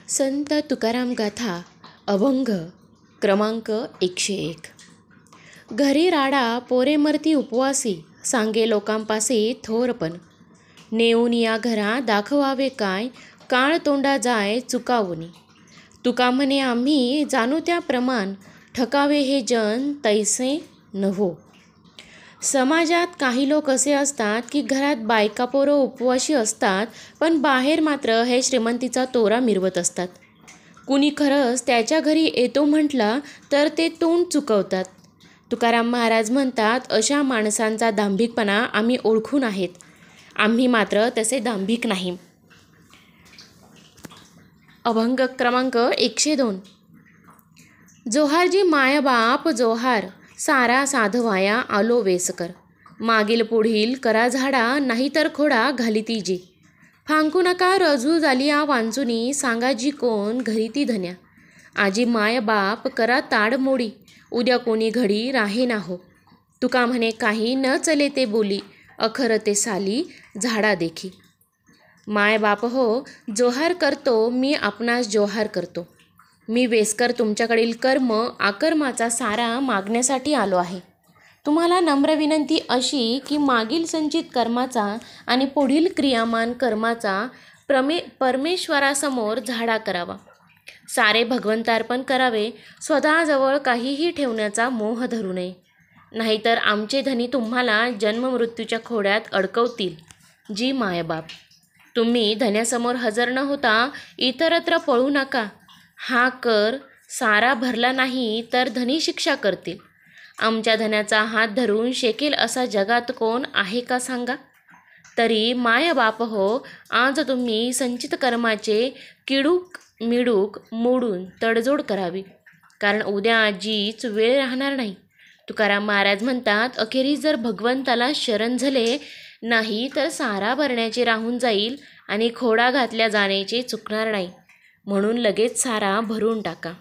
संत तुकाराम गाथा अभंग क्रमांक 101. घरी राडा पोरे मरती उपवासी, सांगे लोकांपासे थोरपण. नेऊन या घरा दाखवावे काय, काळ तोंडा जाय चुकावुनी. तुका म्हणे आम्ही जाणू त्या प्रमाण, ठकावे हे जन तैसे नव्हो. समाजात काही लोक असे असतात की घरात बायका पोरं उपवाशी असतात, पण बाहेर मात्र हे श्रीमंतीचा तोरा मिरवत असतात. कुणी खरंच त्याच्या घरी येतो म्हटलं तर ते तोंड चुकवतात. तुकाराम महाराज म्हणतात, अशा माणसांचा दांभिकपणा आम्ही ओळखून आहेत. आम्ही मात्र तसे दांभिक नाही. अभंग क्रमांक 102. जोहारजी मायबाप जोहार, सारा साधवाया आलो वेसकर. मागील पुढील करा झाडा, नाहीतर खोडा घालिती जी. फांकू नका रजू झालिया वांचुनी, सांगा जी कोण घरी ती धन्या. आजी मायबाप करा ताड मोडी, उद्या कोणी घडी राहे ना हो. तुका म्हणे काही न चले ते बोली, अखर ते साली झाडा देखी. मायबाप हो, जोहार करतो मी आपणास जोहार करतो. मी वेसकर तुमच्याकडील कर्म आकर्माचा सारा मागण्यासाठी आलो आहे. तुम्हाला नम्र विनंती अशी की मागील संचित कर्माचा आणि पुढील क्रियामान कर्माचा परमेश्वरासमोर झाडा करावा. सारे भगवंतार्पण करावे. स्वतःजवळ काहीही ठेवण्याचा मोह धरू नये, नाहीतर आमचे धनी तुम्हाला जन्ममृत्यूच्या खोड्यात अडकवतील. जी मायबाप, तुम्ही धन्यासमोर हजर न होता इतरत्र पळू नका. हा कर सारा भरला नाही तर धनी शिक्षा करतील. आमच्या धन्याचा हात धरून शेकेल असा जगात कोण आहे का सांगा. तरी मायबाप हो, आज तुम्ही संचित कर्माचे किडूक मिडूक मोडून तडजोड करावी, कारण उद्या आजीच वेळ राहणार नाही. तुकाराम महाराज म्हणतात, अखेरीस जर भगवंताला शरण झाले नाही तर सारा भरण्याचे राहून जाईल आणि खोडा घातल्या जाण्याचे चुकणार नाही. म्हणून लगेच सारा भरून टाका.